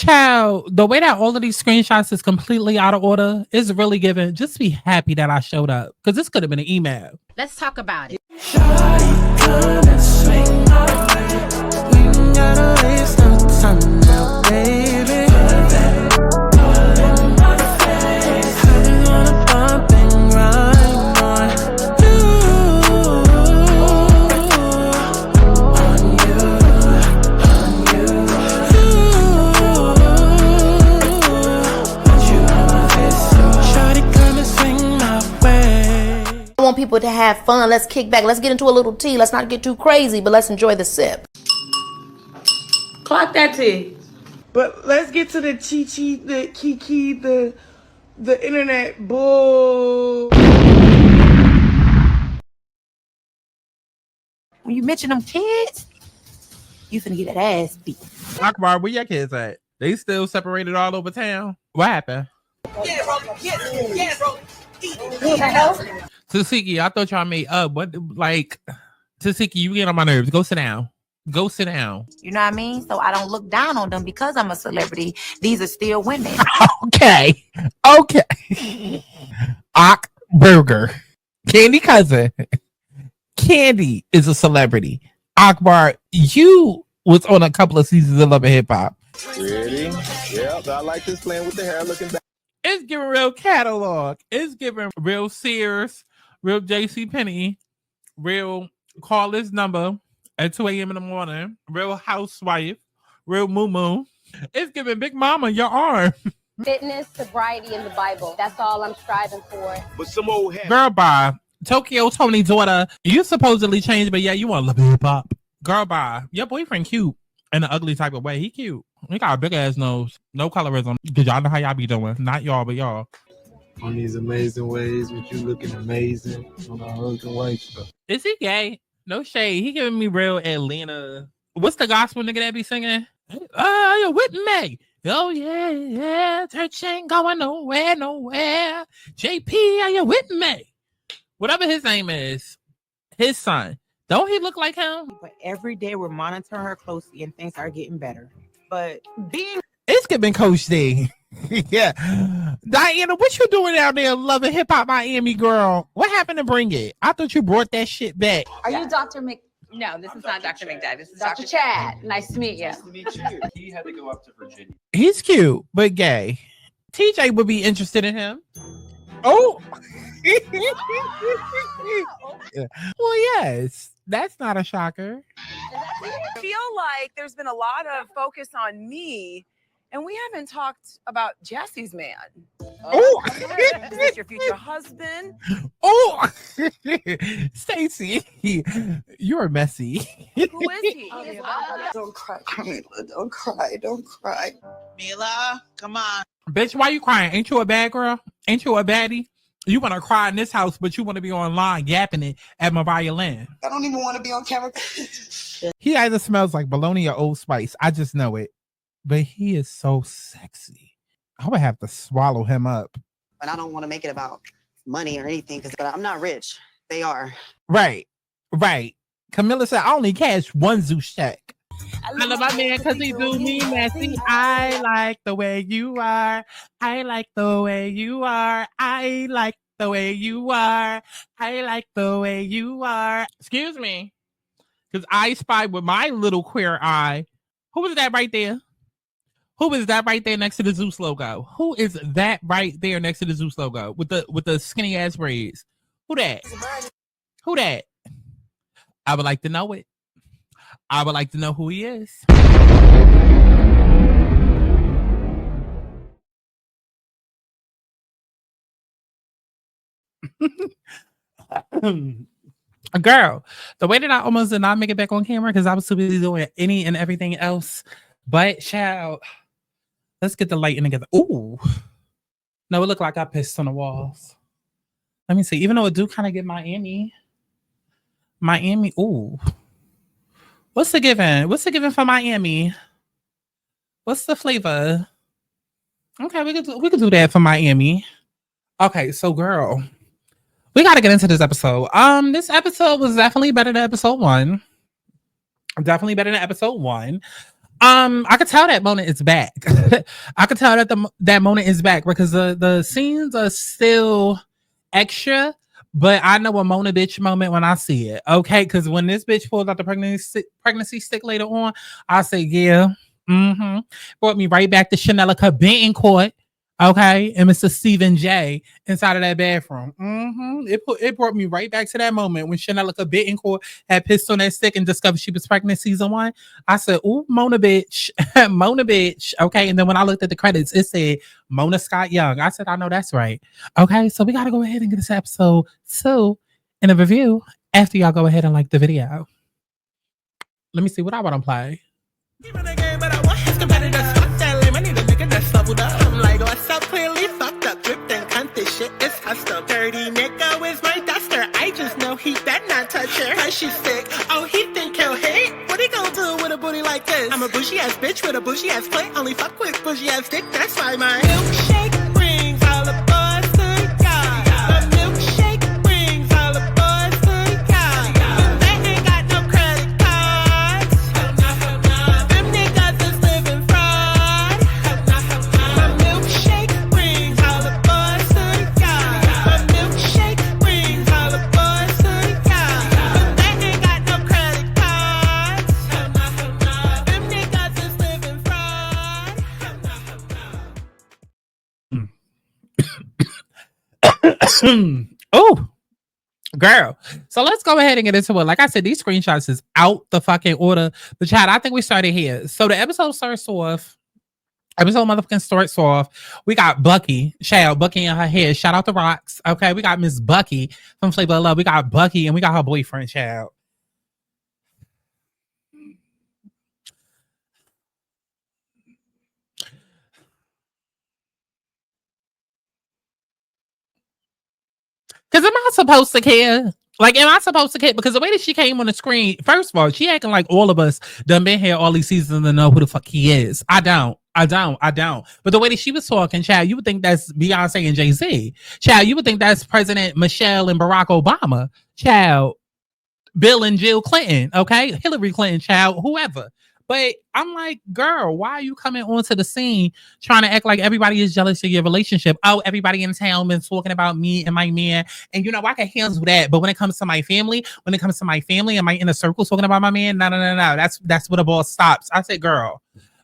Child, the way that all of these screenshots is completely out of order is really giving. Just be happy that I showed up, because this could have been an email. Let's talk about it. I want people to have fun. Let's kick back. Let's get into a little tea. Let's not get too crazy, but let's enjoy the sip. Clock that tea. But let's get to the chi-chi, the kiki, the internet bull. When you mention them kids, you finna get that ass beat. Akbar, where your kids at? They still separated all over town? What happened? Yeah, bro. Yeah, bro. Tasiki, I thought y'all made up. What, like, Tasiki, you get on my nerves. Go sit down. Go sit down. You know what I mean? So I don't look down on them because I'm a celebrity. These are still women. Okay. Ak Burger. Candy cousin. Candy is a celebrity. Akbar, you was on a couple of seasons of Love and Hip Hop. Ready? Yep, I like this playing with the hair looking back. It's giving real catalog. It's giving real Sears, real JCPenney, real call this number at 2 a.m. in the morning, real housewife, real moo. It's giving Big Mama your arm. Fitness, sobriety, and the Bible. That's all I'm striving for. But some old head. Girl, bye. Tokyo Tony's daughter, you supposedly changed, but yeah, you want to love hip hop. Girl, bye. Your boyfriend cute in an ugly type of way. He cute. He got a big ass nose. No colorism. Because y'all know how y'all be doing. Not y'all, but y'all. On these amazing ways with you looking amazing on our husband and wife stuff. Is he gay? No shade. He giving me real Atlanta. What's the gospel nigga that be singing? You're with me. Oh, yeah. Church ain't going nowhere. JP, are you with me? Whatever his name is. His son. Don't he look like him? But every day we're monitoring her closely and things are getting better. But it's giving Coach D. Yeah. Diana, what you doing out there loving hip hop Miami, girl? What happened to Bring It? I thought you brought that shit back. Are you Dr. Mc... No, this is not Dr. McDad. This is Dr. Chad. Nice to meet you. Nice to meet you. He had to go up to Virginia. He's cute, but gay. TJ would be interested in him. Oh. Well, yes. That's not a shocker. I feel like there's been a lot of focus on me, and we haven't talked about Jesse's man. Oh, is this your future husband? Oh, Stacey, you're messy. Who is he? Don't cry, Camila. Don't cry. Don't cry. Mila, come on. Bitch, why you crying? Ain't you a bad girl? Ain't you a baddie? You want to cry in this house, but you want to be online yapping it at my violin. I don't even want to be on camera. He either smells like bologna or Old Spice. I just know it. But he is so sexy. I would have to swallow him up. But I don't want to make it about money or anything because I'm not rich. They are. Right. Camilla said, I only cash one Zeus check. I love my man because he do me messy. I like the way you are. I like the way you are. I like the way you are. I like the way you are. Excuse me. Because I spied with my little queer eye. Who is that right there? Who is that right there next to the Zeus logo? Who is that right there next to the Zeus logo with the skinny ass braids? Who that? Who that? I would like to know it. I would like to know who he is. Girl, the way that I almost did not make it back on camera because I was too busy doing any and everything else. But child, let's get the lighting together. Ooh. No, it looked like I pissed on the walls. Let me see. Even though it do kind of get Miami. Ooh. What's the given? What's the given for Miami? What's the flavor? Okay, we could do that for Miami. Okay, so girl, we got to get into this episode. This episode was definitely better than episode 1. Definitely better than episode 1. I could tell that Mona is back. I could tell that that Mona is back because the scenes are still extra, but I know a Mona bitch moment when I see it. Okay, because when this bitch pulled out the pregnancy stick later on, I say, yeah, brought me right back to Chanelica Benton Court. Okay, and Mr. Stephen J inside of that bathroom. It brought me right back to that moment when Chanelica Bittencourt had pissed on that stick and discovered she was pregnant season 1. I said, "Ooh, Mona bitch, Mona bitch." Okay, and then when I looked at the credits, it said Mona Scott Young. I said, "I know that's right." Okay, so we gotta go ahead and get this episode 2 in a review after y'all go ahead and like the video. Let me see what I want to play. I'm like, what's up, clearly fucked up, dripped and cunt, this shit is custom. Dirty nigga is my duster, I just know he better not touch her, cause she's sick. Oh, he think he'll hit? What he gonna do with a booty like this? I'm a bougie ass bitch with a bougie ass plate, only fuck with bougie ass dick, that's why my milkshake brings all the boys to God. My milkshake brings all the boys to God. They ain't got no credit cards. Them niggas is living fraud. My milkshake brings all the boys to God. My milkshake brings all the boys to God. They ain't got no credit cards. Them niggas is living fraud. Oh, girl. So let's go ahead and get into it. Like I said, these screenshots is out the fucking order. But Chad, I think we started here. So the episode starts off. We got Bucky, Shay, Bucky in her hair. Shout out to Rocks. Okay, we got Miss Bucky from Flavor of Love. We got Bucky and we got her boyfriend, Child. Because am I supposed to care? Like, am I supposed to care? Because the way that she came on the screen, first of all, she acting like all of us done been here all these seasons and know who the fuck he is. I don't. But the way that she was talking, Chad, you would think that's Beyonce and Jay-Z. Chad, you would think that's President Michelle and Barack Obama. Chad, Bill and Jill Clinton, okay? Hillary Clinton, child, whoever. But I'm like, girl, why are you coming onto the scene trying to act like everybody is jealous of your relationship? Oh, everybody in town been talking about me and my man. And you know, I can handle that. But when it comes to my family and my inner circle talking about my man, no. That's where the ball stops. I said, girl.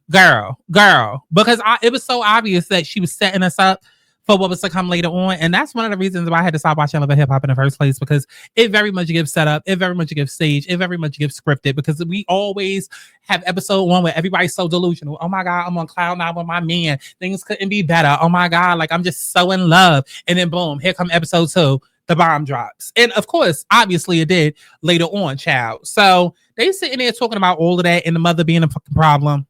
Because it was so obvious that she was setting us up for what was to come later on. And that's one of the reasons why I had to stop watching Love and Hip Hop in the first place, because it very much gives setup, it very much gives stage, it very much gives scripted, because we always have episode 1 where everybody's so delusional. Oh my God, I'm on cloud 9 with my man. Things couldn't be better. Oh my God, like I'm just so in love. And then boom, here come episode 2. The bomb drops. And of course, obviously it did later on, child. So they sitting there talking about all of that and the mother being a fucking problem.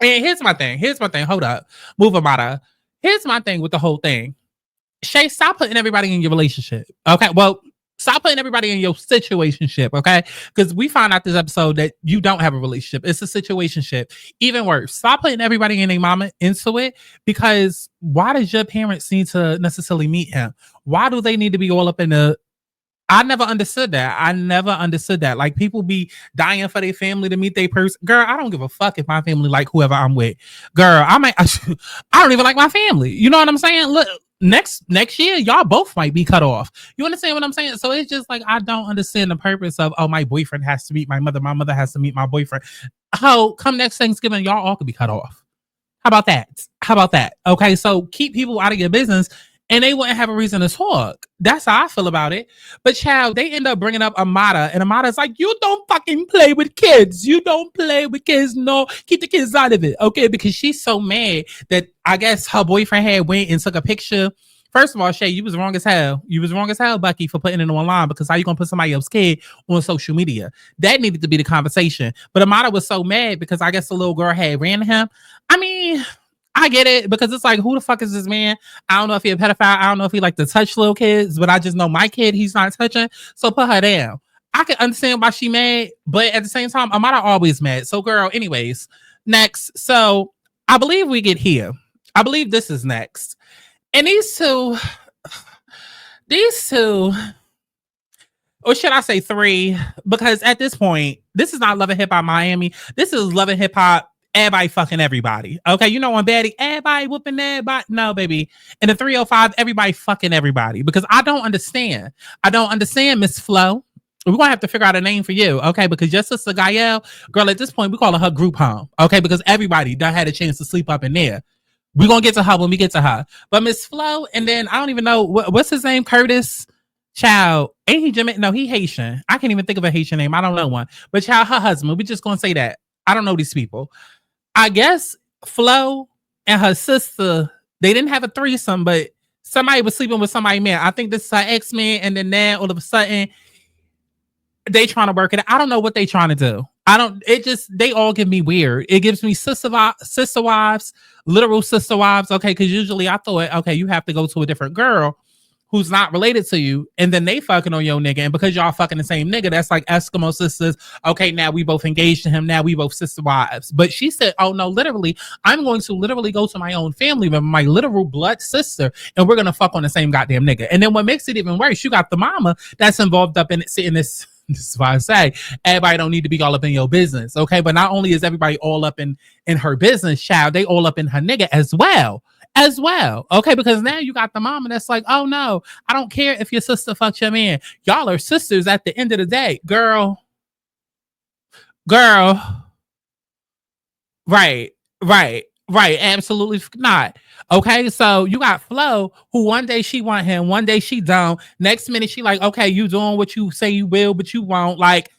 And here's my thing. Hold up. Move Amada. Here's my thing with the whole thing. Shay, stop putting everybody in your relationship. Okay. Well, stop putting everybody in your situationship. Okay. Because we found out this episode that you don't have a relationship. It's a situationship. Even worse. Stop putting everybody and their mama into it. Because why does your parents need to necessarily meet him? Why do they need to be all up in the... I never understood that. Like, people be dying for their family to meet their person. Girl, I don't give a fuck if my family like whoever I'm with. Girl, I don't even like my family. You know what I'm saying? Look, next year, y'all both might be cut off. You understand what I'm saying? So it's just like, I don't understand the purpose of, oh, my boyfriend has to meet my mother has to meet my boyfriend. How come next Thanksgiving, y'all all could be cut off? How about that? Okay, so keep people out of your business, and they wouldn't have a reason to talk. That's how I feel about it. But child, they end up bringing up Amada, and Amada's like, you don't fucking play with kids. You don't play with kids. No, keep the kids out of it. Okay, because she's so mad that I guess her boyfriend had went and took a picture. First of all, Shay, you was wrong as hell. You was wrong as hell, Bucky, for putting it online, because how you gonna put somebody else's kid on social media? That needed to be the conversation. But Amada was so mad because I guess the little girl had ran to him. I mean, I get it, because it's like, who the fuck is this man? I don't know if he a pedophile. I don't know if he like to touch little kids, but I just know my kid, he's not touching. So put her down. I can understand why she mad, but at the same time, Amada always mad. So girl, anyways, next. So I believe we get here. I believe this is next. And these two, or should I say 3? Because at this point, this is not Love and Hip Hop Miami. This is Love and Hip Hop everybody fucking everybody. Okay, you know on Baddie, everybody whooping everybody. No, baby. In the 305, everybody fucking everybody. Because I don't understand. I don't understand, Miss Flo. We're gonna have to figure out a name for you, okay? Because your sister Gaella, girl, at this point, we calling her group home, okay? Because everybody done had a chance to sleep up in there. We're gonna get to her when we get to her. But Miss Flo, and then I don't even know what's his name, Curtis. Child, ain't he Jamaican? No, he Haitian. I can't even think of a Haitian name. I don't know one. But child, her husband, we just gonna say that. I don't know these people. I guess Flo and her sister, they didn't have a threesome, but somebody was sleeping with somebody, man. I think this is her ex-man, and then now all of a sudden they trying to work it out. I don't know what they trying to do. They all give me weird. It gives me sister wives, literal sister wives. Okay, because usually I thought, okay, you have to go to a different girl who's not related to you, and then they fucking on your nigga, and because y'all fucking the same nigga, that's like Eskimo sisters. Okay, now we both engaged to him, now we both sister wives. But she said, oh no, literally, I'm going to literally go to my own family with my literal blood sister, and we're gonna fuck on the same goddamn nigga. And then what makes it even worse, you got the mama that's involved up in it, sitting this. This is why I say everybody don't need to be all up in your business, okay? But not only is everybody all up in her business, child, they all up in her nigga as well, okay? Because now you got the mama that's like, oh no, I don't care if your sister fucks your man. Y'all are sisters at the end of the day, girl. Right, absolutely not. Okay, so you got Flo, who one day she want him, one day she don't. Next minute she like, okay, you doing what you say you will, but you won't. Like,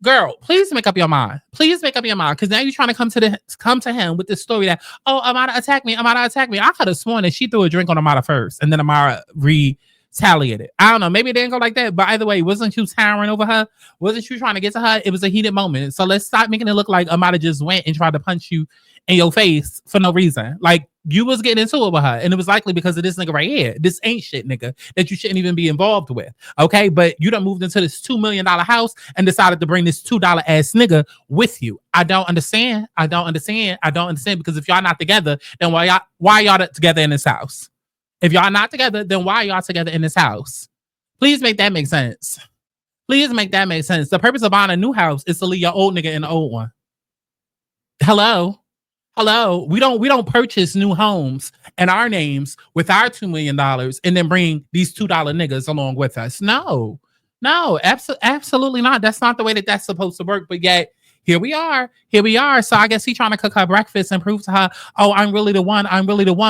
girl, please make up your mind. Please make up your mind, because now you're trying to come to him with this story that, oh, Amara attacked me. I could have sworn that she threw a drink on Amara first, and then Amara retaliated. I don't know. Maybe it didn't go like that, but either way, wasn't you towering over her? Wasn't you trying to get to her? It was a heated moment. So let's stop making it look like Amara just went and tried to punch you in your face for no reason. Like, you was getting into it with her, and it was likely because of this nigga right here. This ain't shit nigga that you shouldn't even be involved with. Okay, but you done moved into this $2 million house and decided to bring this $2 ass nigga with you. I don't understand. Because if y'all not together, then why y'all together in this house? If y'all not together, then why y'all together in this house? Please make that make sense. The purpose of buying a new house is to leave your old nigga in the old one. Hello, we don't purchase new homes in our names with our $2 million and then bring these $2 niggas along with us. No, absolutely not. That's not the way that's supposed to work. But yet here we are. So I guess he's trying to cook her breakfast and prove to her, oh, I'm really the one.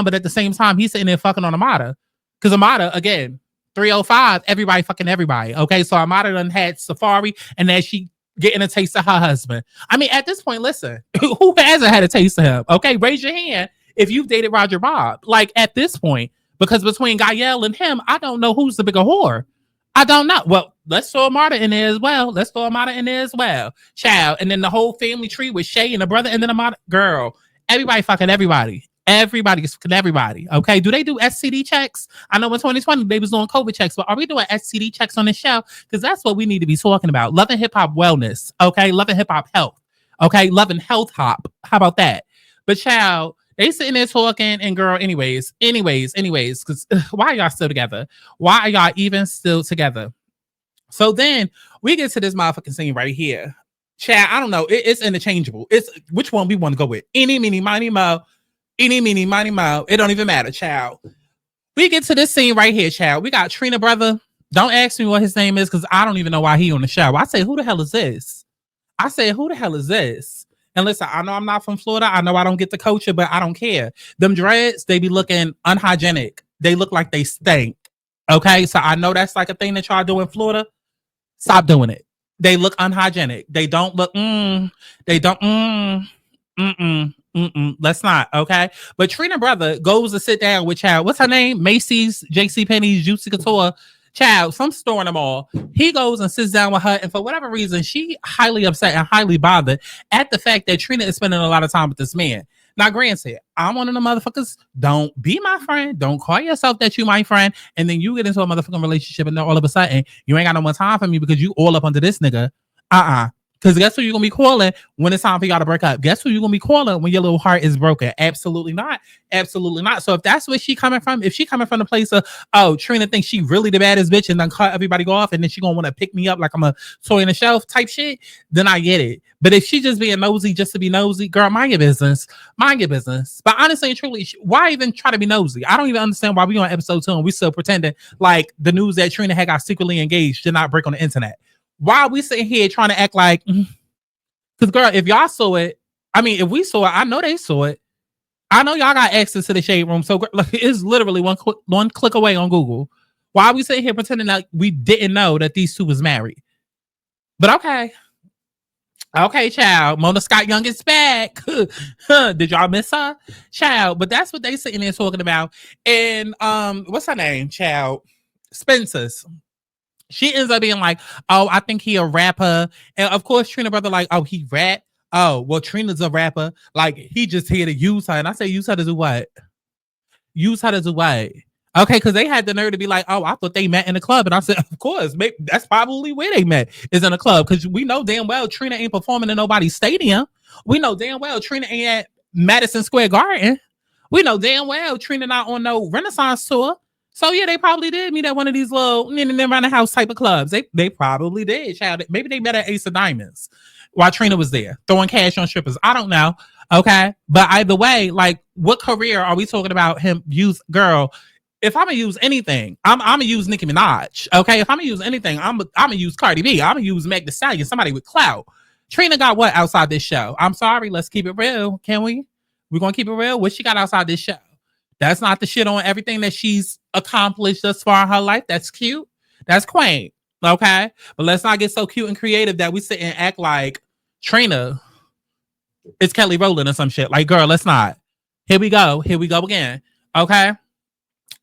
But at the same time, he's sitting there fucking on Amada. Because Amada, again, 305, everybody fucking everybody. Okay, so Amada done had Safari, and then she getting a taste of her husband. I mean, at this point, listen, who hasn't had a taste of him? Okay, raise your hand if you've dated Roger Bob. Like, at this point, because between Gaella and him, I don't know who's the bigger whore. I don't know. Well, let's throw Amada in there as well. Child. And then the whole family tree with Shay and the brother, and then Amada. Girl, everybody fucking everybody. Everybody's fucking everybody. Okay. Do they do STD checks? I know in 2020 they was doing COVID checks, but are we doing STD checks on this show? Because that's what we need to be talking about. Love and hip hop wellness. Okay. Love and hip hop health. Okay. Love and health hop. How about that? But child, they sitting there talking, and girl, anyways, because why are y'all still together? Why are y'all even still together? So then we get to this motherfucking scene right here. Child, I don't know. It's interchangeable. It's which one we want to go with. Eeny, meeny, miny, mo. Eeny, meeny, miny, mo. It don't even matter, child. We get to this scene right here, child. We got Trina brother. Don't ask me what his name is, because I don't even know why he on the show. I say, who the hell is this? And listen, I know I'm not from Florida. I know I don't get the culture, but I don't care. Them dreads, they be looking unhygienic. They look like they stink. Okay, so I know that's like a thing that y'all do in Florida. Stop doing it. They look unhygienic. They don't look, let's not, okay? But Trina brother goes to sit down with child. What's her name? Macy's, JCPenney's, Juicy Couture. Child, some store in the mall. He goes and sits down with her, and for whatever reason, she highly upset and highly bothered at the fact that Trina is spending a lot of time with this man. Now, granted, I'm one of the motherfuckers. Don't be my friend. Don't call yourself that you my friend, and then you get into a motherfucking relationship, and then all of a sudden, you ain't got no more time for me because you all up under this nigga. Because guess who you're gonna be calling when it's time for y'all to break up? Guess who you're gonna be calling when your little heart is broken? Absolutely not. Absolutely not. So if that's where she coming from, if she coming from the place of, oh, Trina thinks she really the baddest bitch and then cut everybody off and then she gonna want to pick me up like I'm a toy on the shelf type shit, then I get it. But if she just being nosy just to be nosy, girl, mind your business. Mind your business. But honestly and truly, why even try to be nosy? I don't even understand why we on episode 2 and we still pretending like the news that Trina had got secretly engaged did not break on the internet. Why are we sitting here trying to act like, because girl, if y'all saw it, I mean, if we saw it, I know they saw it. I know y'all got access to the shade room. So like, it's literally one click away on Google. Why are we sitting here pretending like we didn't know that these two was married? But okay. Okay, child. Mona Scott Young is back. Did y'all miss her? Child. But that's what they sitting there talking about. And what's her name? Child. Spencer's. She ends up being like, oh, I think he a rapper. And of course, Trina brother like, oh, he rap? Oh, well, Trina's a rapper. Like, he just here to use her. And I say, use her to do what? Use her to do what? Okay, because they had the nerve to be like, oh, I thought they met in a club. And I said, of course, maybe that's probably where they met, is in a club. Because we know damn well Trina ain't performing in nobody's stadium. We know damn well Trina ain't at Madison Square Garden. We know damn well Trina not on no Renaissance tour. So yeah, they probably did meet at one of these little around the house type of clubs. They probably did, child. Maybe they met at Ace of Diamonds while Trina was there, throwing cash on strippers. I don't know. Okay. But either way, like, what career are we talking about him use? Girl, if I'm gonna use anything, I'm gonna use Nicki Minaj. Okay. If I'm gonna use anything, I'm gonna use Cardi B. I'm gonna use Meg Thee Stallion, somebody with clout. Trina got what outside this show? I'm sorry, let's keep it real. Can we? We're gonna keep it real. What she got outside this show? That's not the shit on everything that she's accomplished thus far in her life. That's cute. That's quaint. Okay. But let's not get so cute and creative that we sit and act like Trina is Kelly Rowland or some shit. Like, girl, let's not. Here we go. Here we go again. Okay.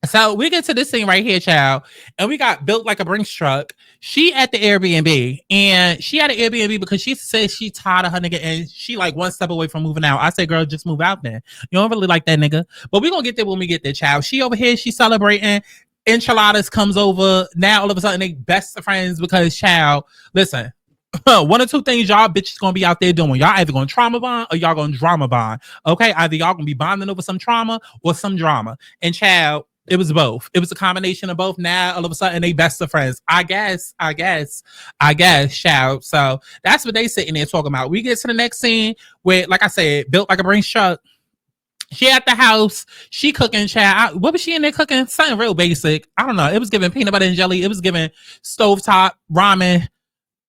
So we get to this scene right here, child, and we got Built Like a Brinks truck. She at the Airbnb, and she had an Airbnb because she says she tired of her nigga, and she like one step away from moving out. I say, girl, just move out then. You don't really like that nigga, but we're gonna get there when we get there, child. She over here, she celebrating. Enchiladas comes over. Now all of a sudden they best friends because, child, listen, one or two things y'all bitches gonna be out there doing. Y'all either gonna trauma bond or y'all gonna drama bond. Okay, either y'all gonna be bonding over some trauma or some drama. And child, it was both. It was a combination of both. Now all of a sudden they best of friends. I guess, child. So that's what they sitting there talking about. We get to the next scene where, like I said, Built Like a Brinks truck. She at the house. She cooking, child. What was she in there cooking? Something real basic. I don't know. It was giving peanut butter and jelly. It was giving stovetop ramen.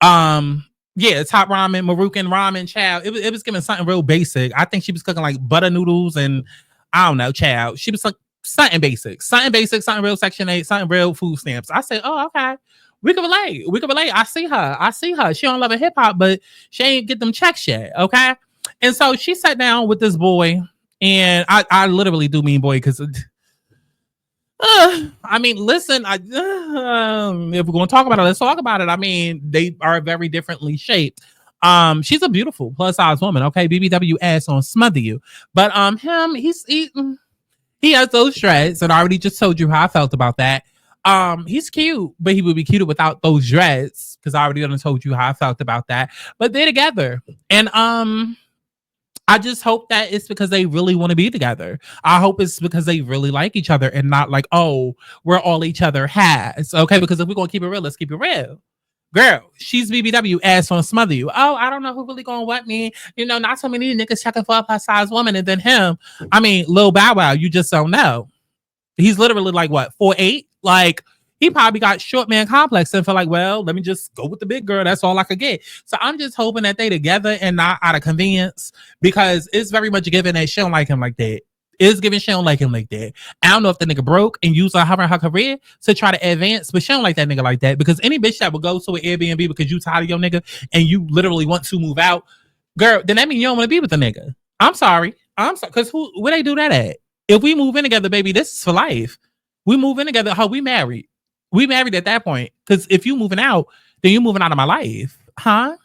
Yeah, top ramen, Marucan ramen, child. It was giving something real basic. I think she was cooking like butter noodles and I don't know, child. She was like something basic, something real Section 8, something real food stamps. I said, oh, okay. We can relate. I see her. She don't love a hip hop, but she ain't get them checks yet. Okay. And so she sat down with this boy, and I literally do mean boy because I mean, listen, if we're going to talk about it, let's talk about it. I mean, they are very differently shaped. She's a beautiful plus size woman. Okay. BBW ass on smother you. But him, he has those dreads, and I already just told you how I felt about that. He's cute, but he would be cuter without those dreads, because I already done told you how I felt about that. But they're together, and I just hope that it's because they really want to be together. I hope it's because they really like each other and not like, oh, we're all each other has. Okay, because if we're gonna keep it real, let's keep it real. Girl, she's BBW ass on smother you. Oh, I don't know who really gonna what me. You know, not so many niggas checking for a plus size woman, and then him. I mean, Lil Bow Wow, you just don't know. He's literally like what, 4'8"? Like, he probably got short man complex and feel like, well, let me just go with the big girl. That's all I could get. So I'm just hoping that they together and not out of convenience, because it's very much given that she don't like him like that. It's giving she don't like him like that. I don't know if the nigga broke and used her career to try to advance, but she don't like that nigga like that, because any bitch that would go to an Airbnb because you tired of your nigga and you literally want to move out, girl, then that means you don't want to be with the nigga. I'm sorry. Because where they do that at? If we move in together, baby, this is for life. We move in together. How we married? We married at that point. Because if you moving out, then you moving out of my life. Huh?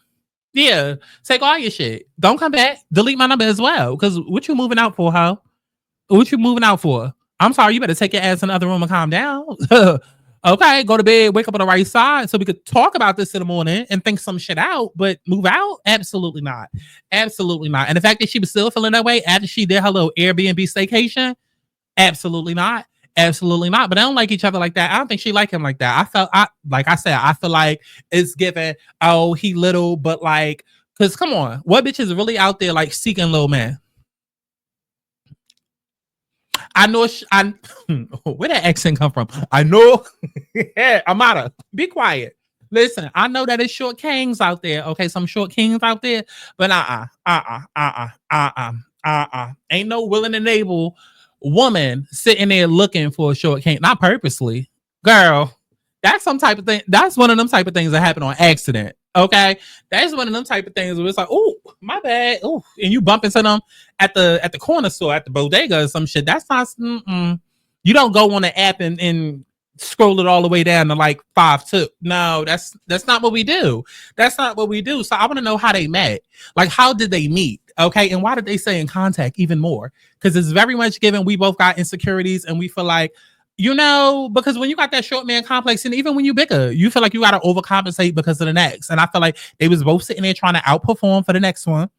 Yeah. Take all your shit. Don't come back. Delete my number as well. Because what you moving out for, huh? What you moving out for? I'm sorry, you better take your ass in the other room and calm down. Okay, go to bed, wake up on the right side so we could talk about this in the morning and think some shit out, but move out? Absolutely not. Absolutely not. And the fact that she was still feeling that way after she did her little Airbnb staycation, absolutely not. Absolutely not. But I don't like each other like that. I don't think she like him like that. Like I said, I feel like it's given, oh, he little, but like, because come on, what bitch is really out there like seeking little man? I know where that accent come from. I know. Yeah, Amada, be quiet. Listen, I know that it's short kings out there. Okay, some short kings out there, but ain't no willing and able woman sitting there looking for a short king, not purposely, girl. That's some type of thing. That's one of them type of things that happen on accident. Okay, that's one of them type of things where it's like, oh, my bad, oh, and you bump into them at the corner store, at the bodega or some shit. That's not. You don't go on the app and scroll it all the way down to like 5'2". No, that's not what we do. That's not what we do. So I want to know how they met. Like, how did they meet? Okay, and why did they stay in contact even more? Because it's very much given we both got insecurities and we feel like, you know, because when you got that short man complex, and even when you bigger, you feel like you got to overcompensate because of the next. And I feel like they was both sitting there trying to outperform for the next one.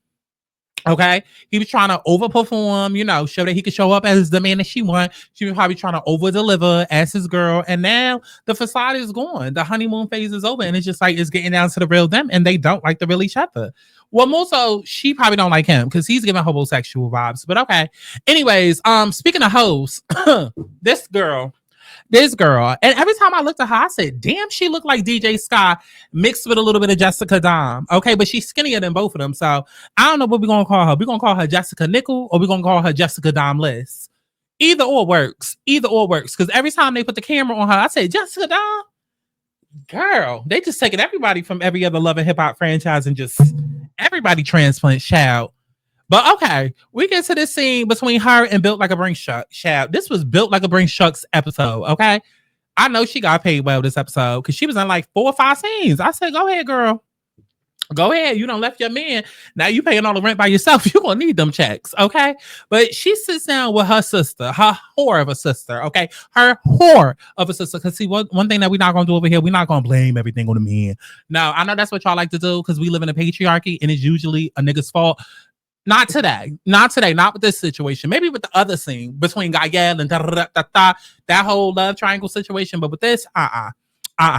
Okay, he was trying to overperform, you know, show that he could show up as the man that she want. She was probably trying to over deliver as his girl, and now the facade is gone. The honeymoon phase is over, and it's just like it's getting down to the real them, and they don't like the real each other. Well, more so, she probably don't like him because he's giving homosexual vibes. But okay, anyways, speaking of hoes, this girl. And every time I looked at her, I said, damn, she looked like DJ Sky mixed with a little bit of Jessica Dom. Okay, but she's skinnier than both of them. So I don't know what we're going to call her. We're going to call her Jessica Nickel, or we're going to call her Jessica Dom Liz. Either or works. Either or works. Because every time they put the camera on her, I say, Jessica Dom? Girl, they just taking everybody from every other Love and Hip Hop franchise and just everybody transplant child. But okay, we get to this scene between her and Built Like a Bring Shucks. This was Built Like a Bring Shucks episode, okay? I know she got paid well this episode because she was in like 4 or 5 scenes. I said, go ahead, girl. Go ahead. You done left your man. Now you paying all the rent by yourself. You're going to need them checks, okay? But she sits down with her sister, her whore of a sister, okay? Her whore of a sister. Because see, one thing that we're not going to do over here, we're not going to blame everything on the men. Now, I know that's what y'all like to do because we live in a patriarchy and it's usually a nigga's fault. Not today. Not with this situation. Maybe with the other scene between Gaella and that whole love triangle situation. But with this,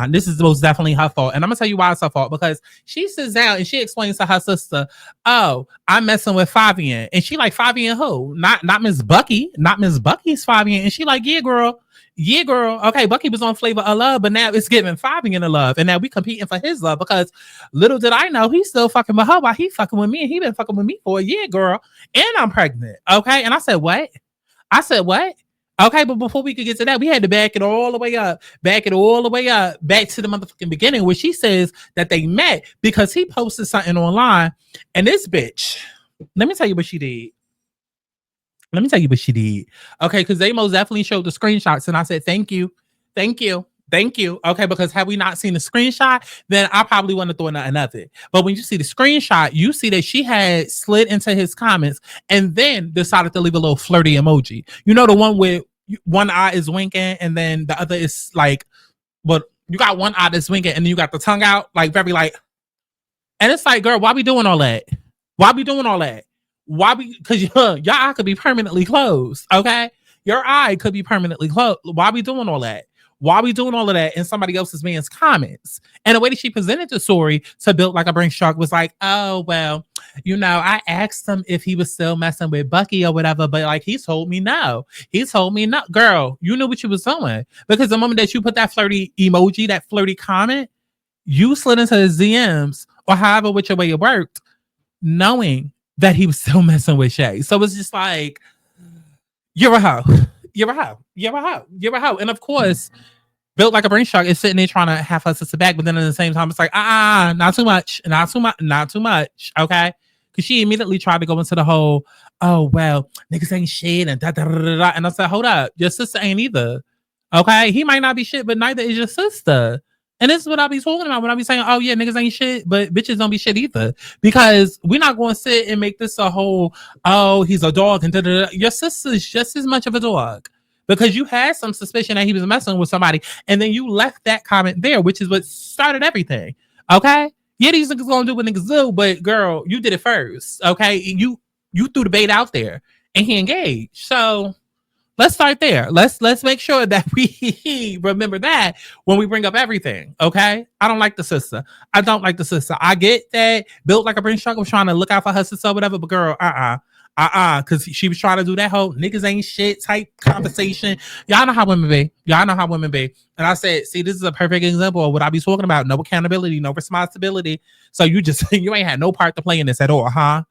this is most definitely her fault. And I'm gonna tell you why it's her fault. Because she sits down and she explains to her sister, oh, I'm messing with Fabian. And she like, Fabian who? Not Miss Bucky. Not Miss Bucky's Fabian. And she like, yeah, girl. Yeah, girl. Okay, Bucky was on Flavor of Love, but now it's giving Fabian the love. And now we competing for his love because little did I know he's still fucking with her while he fucking with me. And he been fucking with me for a year, girl. And I'm pregnant. Okay. And I said, what? Okay, but before we could get to that, we had to back it all the way up, back to the motherfucking beginning where she says that they met because he posted something online. And this bitch, let me tell you what she did. Okay, because they most definitely showed the screenshots. And I said, thank you. Okay, because had we not seen the screenshot, then I probably wouldn't have thought nothing of it. But when you see the screenshot, you see that she had slid into his comments and then decided to leave a little flirty emoji. You know, the one where one eye is winking and then the other is like, but you got one eye that's winking and then you got the tongue out, like very like, and it's like, girl, why we doing all that? Because your eye could be permanently closed, okay? Your eye could be permanently closed. Why we doing all that? Why we doing all of that in somebody else's man's comments? And the way that she presented the story to Built Like a Bring Shark was like, oh, well, you know, I asked him if he was still messing with Bucky or whatever, but like he told me no. Girl, you knew what you was doing. Because the moment that you put that flirty emoji, that flirty comment, you slid into his DMs or however which way it worked, knowing that he was still messing with Shay. So it's just like, you're a hoe. And of course, Built Like a Brain Shark is sitting there trying to have her sister back, but then at the same time, it's like, not too much. Okay. Because she immediately tried to go into the whole, oh, well, niggas ain't shit and da da da da da. And I said, hold up, your sister ain't either. Okay. He might not be shit, but neither is your sister. And this is what I be talking about when I be saying, oh yeah, niggas ain't shit, but bitches don't be shit either. Because we're not going to sit and make this a whole, oh, he's a dog and da da da. Your sister's just as much of a dog. because you had some suspicion that he was messing with somebody, and then you left that comment there, which is what started everything. Okay? Yeah, these niggas gonna do what niggas do, but girl, you did it first. Okay? You threw the bait out there and he engaged. So let's start there. Let's make sure that we remember that when we bring up everything. Okay? I don't like the sister. I don't like the sister. I get that Built Like a Prince Chuck was trying to look out for her sister or whatever, but girl, because she was trying to do that whole niggas ain't shit type conversation. Y'all know how women be. Y'all know how women be. And I said, see, this is a perfect example of what I be talking about. No accountability, no responsibility. So you ain't had no part to play in this at all, huh?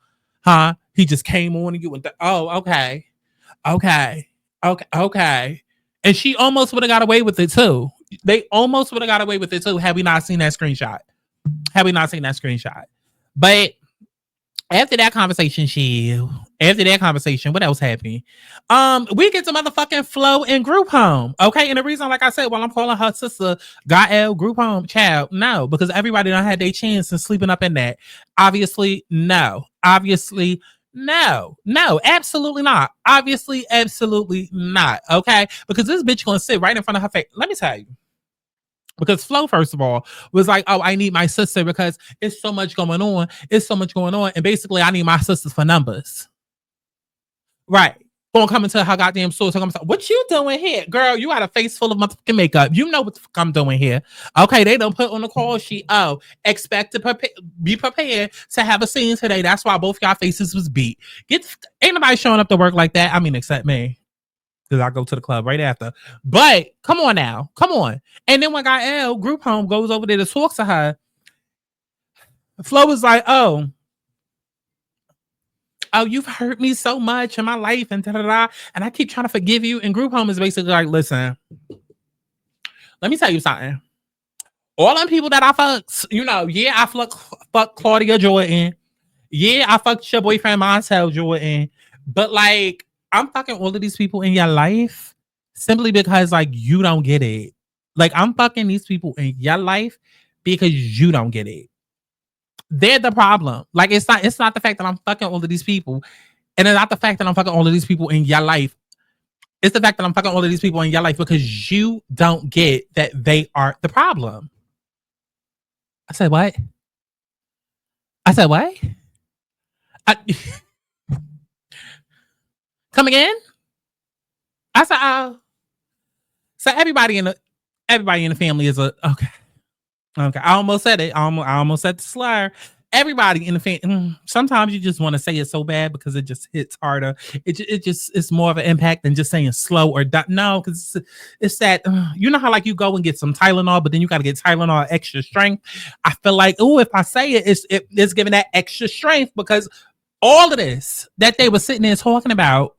He just came on and you went, okay. And she almost would have got away with it too. They almost would have got away with it too had we not seen that screenshot. But after that conversation, what else happened? We get to motherfucking Flo in group home. Okay. And the reason, like I said, while I'm calling her sister Gaella group home child, no, because everybody done had their chance and sleeping up in that. Obviously, no. Absolutely not. Obviously, absolutely not. Okay. Because this bitch gonna sit right in front of her face. Let me tell you. Because Flo, first of all, was like, oh, I need my sister because it's so much going on. And basically, I need my sisters for numbers. Right. Gonna come into her goddamn store. So I'm like, what you doing here? Girl, you got a face full of motherfucking makeup. You know what the fuck I'm doing here. Okay, they don't put on the call sheet. Oh, expect to be prepared to have a scene today. That's why both y'all faces was beat. Ain't nobody showing up to work like that. I mean, except me. Because I go to the club right after. But come on now. Come on. And then when Gaella group home goes over there to talk to her, Flo was like, oh, you've hurt me so much in my life and da-da-da. And I keep trying to forgive you. And group home is basically like, listen, let me tell you something. All them people that I fucked, yeah, I fucked Claudia Jordan. Yeah, I fucked your boyfriend Montel Jordan. But like, I'm fucking all of these people in your life simply because like you don't get it. Like I'm fucking these people in your life because you don't get it. They're the problem. Like it's not the fact that I'm fucking all of these people, and it's not the fact that I'm fucking all of these people in your life. It's the fact that I'm fucking all of these people in your life because you don't get that they are the problem. I said what? Come again? I said, so everybody in the family is okay. I almost said it. I almost said the slur. Everybody in the family. Sometimes you just want to say it so bad because it just hits harder. It's more of an impact than just saying slow or no, because it's that you know how like you go and get some Tylenol, but then you got to get Tylenol extra strength. I feel like if I say it's giving that extra strength because all of this that they were sitting there talking about.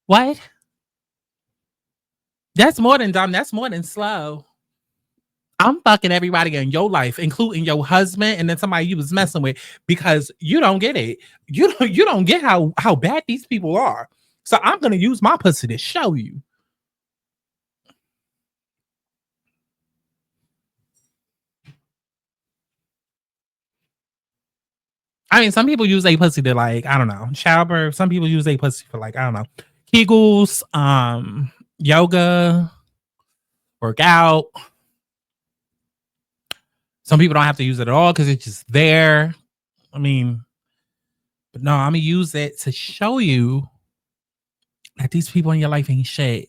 What? That's more than dumb. That's more than slow. I'm fucking everybody in your life, including your husband and then somebody you was messing with, because you don't get it. You don't get how bad these people are. So I'm gonna use my pussy to show you. I mean, some people use a pussy to like, I don't know, childbirth. Some people use a pussy for like, I don't know, Kegels, yoga, work out. Some people don't have to use it at all because it's just there. I mean, but no, I'm gonna use it to show you that these people in your life ain't shit.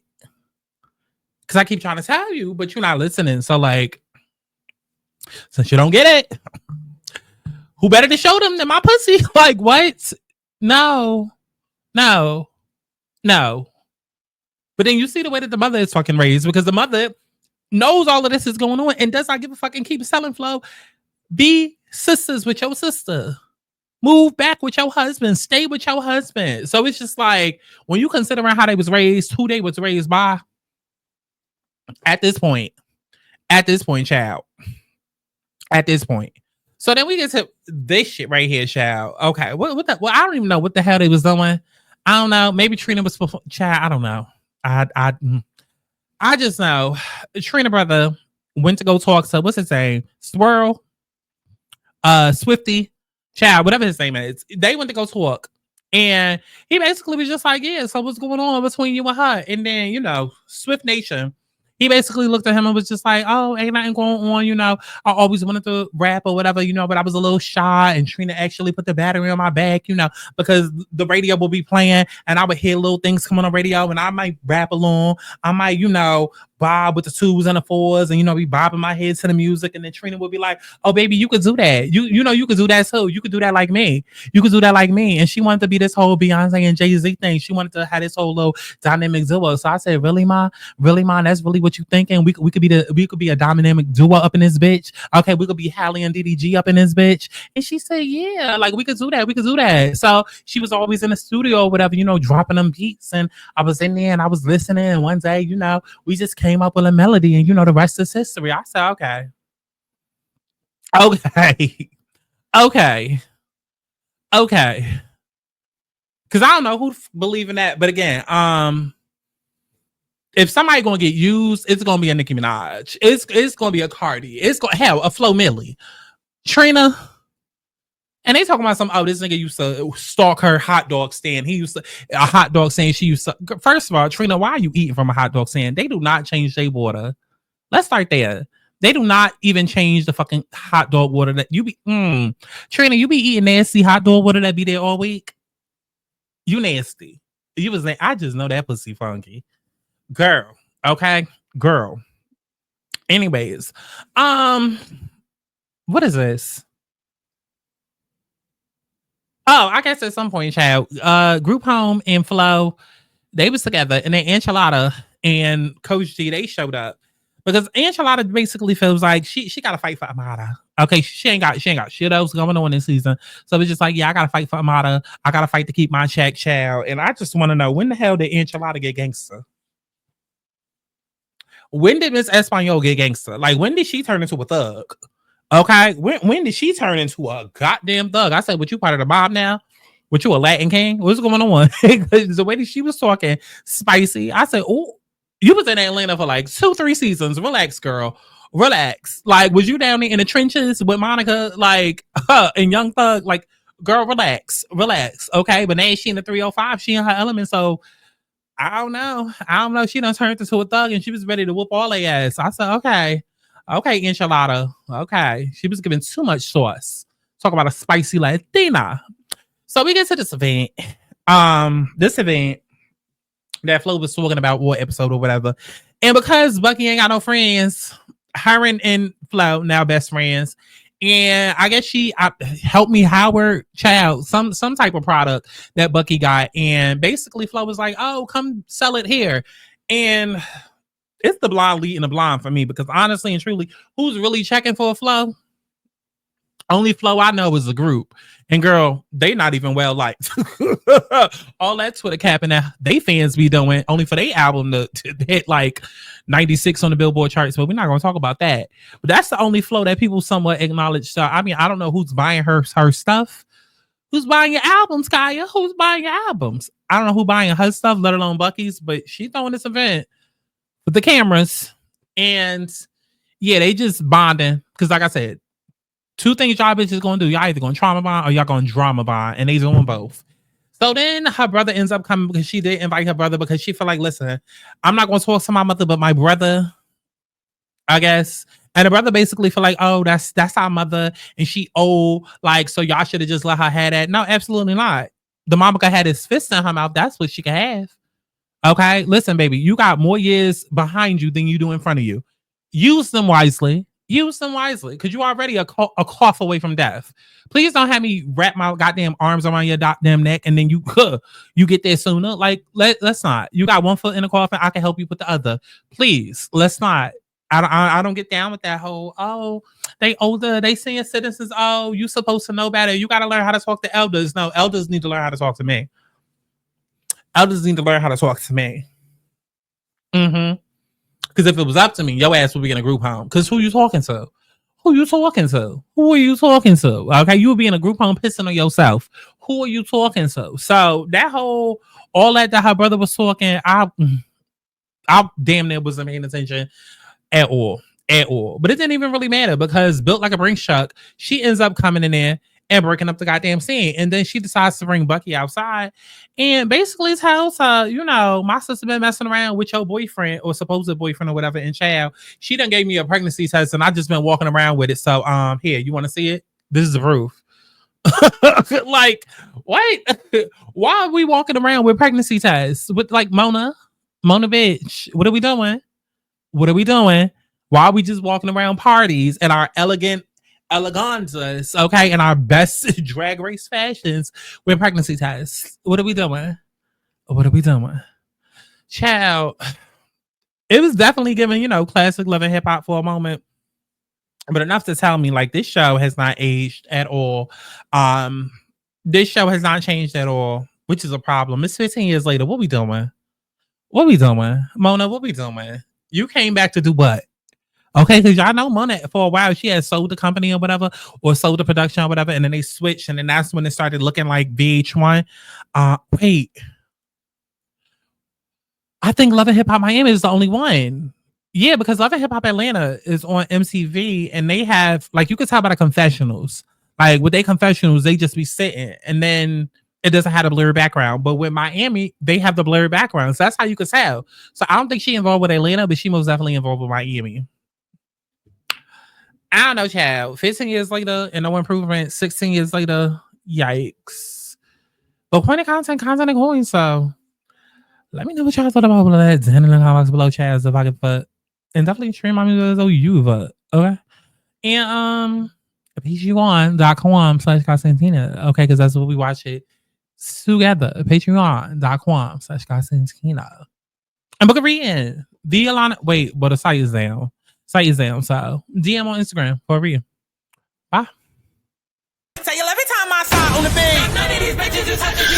Because I keep trying to tell you, but you're not listening. So like, since you don't get it, who better to show them than my pussy? Like what? No. But then you see the way that the mother is fucking raised, because the mother knows all of this is going on and does not give a fucking keep selling Flo. Be sisters with your sister. Move back with your husband. Stay with your husband. So it's just like, when you consider how they was raised, who they was raised by, at this point, child. At this point. So then we get to this shit right here, child. Okay. What the, well, I don't even know what the hell they was doing. I don't know. Maybe Trina was before, child. I don't know. I just know Trina brother went to go talk to, what's his name? Swirl, Swifty, child, whatever his name is. They went to go talk And he basically was just like, yeah, so what's going on between you and her? And then, Swift Nation, he basically looked at him and was just like, oh, ain't nothing going on, I always wanted to rap or whatever, but I was a little shy, and Trina actually put the battery on my back, because the radio will be playing and I would hear little things coming on radio and I might rap along. I might, bob with the 2s and the 4s and, be bobbing my head to the music. And then Trina would be like, oh, baby, you could do that. You could do that too. You could do that like me. You could do that like me. And she wanted to be this whole Beyonce and Jay-Z thing. She wanted to have this whole little dynamic duo. So I said, really, Ma? Really, Ma? That's really what you thinking? We could be a dynamic duo up in this bitch. Okay, we could be Halle and DDG up in this bitch. And she said, yeah, like we could do that. We could do that. So she was always in the studio or whatever, dropping them beats. And I was in there and I was listening. And one day, we just came up with a melody, and the rest is history. I said, okay. Because I don't know who believe in that, but again, if somebody gonna get used, it's gonna be a Nicki Minaj. It's gonna be a Cardi. It's gonna have a Flo Milli, Trina. And they talking about this nigga used to stalk her hot dog stand. He used to a hot dog stand. She used to. First of all, Trina, why are you eating from a hot dog stand? They do not change their water. Let's start there. They do not even change the fucking hot dog water that you be. Trina, you be eating nasty hot dog water that be there all week. You nasty. You was like, I just know that pussy funky, girl. Okay, girl. Anyways, what is this? Oh, I guess at some point, child, Group Home and Flo, they was together, and then Enchilada and Coach G, they showed up because Enchilada basically feels like she got to fight for Amada. Okay, she ain't got shit else going on this season, so it's just like, yeah, I got to fight for Amada. I got to fight to keep my check, child. And I just want to know, when the hell did Enchilada get gangster? When did Miss Espanol get gangster? Like, when did she turn into a thug? Okay, when did she turn into a goddamn thug? I said, what, you part of the mob now? What, you a Latin king? What's going on? The way that she was talking, spicy. I said, oh, you was in Atlanta for like 2-3 seasons. Relax, girl. Relax. Like, was you down there in the trenches with Monica, like, and Young Thug? Like, girl, relax. Okay, but now she in the 305. She in her element. So I don't know. She done turned into a thug, and she was ready to whoop all their ass. I said, okay, Enchilada. Okay. She was giving too much sauce. Talk about a spicy Latina. So we get to this event. This event that Flo was talking about, war episode or whatever. And because Bucky ain't got no friends, her and Flo now best friends. And I guess she helped me Howard child some type of product that Bucky got. And basically Flo was like, oh, come sell it here. And it's the blonde leading the blonde for me, because honestly and truly, who's really checking for a Flo? Only Flo I know is a group. And girl, they not even well liked. All that Twitter capping that they fans be doing only for their album to hit like 96 on the Billboard charts. But we're not going to talk about that. But that's the only Flo that people somewhat acknowledge. So I mean, I don't know who's buying her stuff. Who's buying your albums, Kaya? Who's buying your albums? I don't know who buying her stuff, let alone Bucky's. But she's throwing this event with the cameras. And yeah, they just bonding. Because like I said, two things y'all bitches gonna do. Y'all either gonna trauma bond or y'all gonna drama bond, and they doing both. So then her brother ends up coming, because she did invite her brother, because she felt like, listen, I'm not gonna talk to my mother, but my brother, I guess. And the brother basically feel like, oh, that's our mother, and she old, like, so y'all should have just let her have that. No, absolutely not. The mama could have his fist in her mouth. That's what she could have. Okay, listen, baby, you got more years behind you than you do in front of you. Use them wisely. Because you already a cough away from death. Please don't have me wrap my goddamn arms around your goddamn neck and then you get there sooner. Like, let's not. You got one foot in the coffin, I can help you put the other. Please, let's not. I don't get down with that whole, oh, they older, they senior citizens, oh, you supposed to know better. You got to learn how to talk to elders. No, elders need to learn how to talk to me. Elders need to learn how to talk to me. Because if it was up to me, your ass would be in a group home. Because who you talking to? Who are you talking to? Okay, you would be in a group home pissing on yourself. Who are you talking to? So that whole, all that her brother was talking, I damn near wasn't paying attention at all. But it didn't even really matter, because built like a Brinks truck, she ends up coming in there and breaking up the goddamn scene. And then she decides to bring Bucky outside and basically tells her, you know, my sister been messing around with your boyfriend or supposed boyfriend or whatever in child. She done gave me a pregnancy test and I just been walking around with it. So here, you want to see it? This is the proof. Like, wait, why are we walking around with pregnancy tests with like Mona bitch? What are we doing? What are we doing? Why are we just walking around parties in our eleganzas, okay, in our best drag race fashions with pregnancy tests? What are we doing? What are we doing? Child, it was definitely giving, you know, classic Love and Hip Hop for a moment. But enough to tell me, like, this show has not aged at all. This show has not changed at all, which is a problem. It's 15 years later. What we doing? What we doing? Mona, what we doing? You came back to do what? Okay, because y'all know Mona for a while, she had sold the company or whatever, or sold the production or whatever, and then they switched, and then that's when it started looking like VH1. Wait. I think Love and Hip Hop Miami is the only one. Yeah, because Love and Hip Hop Atlanta is on MTV, and they have, like, you could tell by the confessionals. Like, with their confessionals, they just be sitting, and then it doesn't have a blurry background. But with Miami, they have the blurry background. So that's how you could tell. So I don't think she involved with Atlanta, but she most definitely involved with Miami. I don't know, child. 15 years later, and no improvement. 16 years later, yikes. But point of content and coin, so let me know what y'all thought about that. Down in the comments below, child, if I could put. And definitely stream my music as you vote. Okay. And patreon.com/Santana. Okay, because that's what we watch it together. Patreon.com/Santana. And book a reading. The Alana. Wait, but the site is down. So DM on Instagram for a reading. Bye. Tell you every time I saw on the bed, none of these bitches is touching me.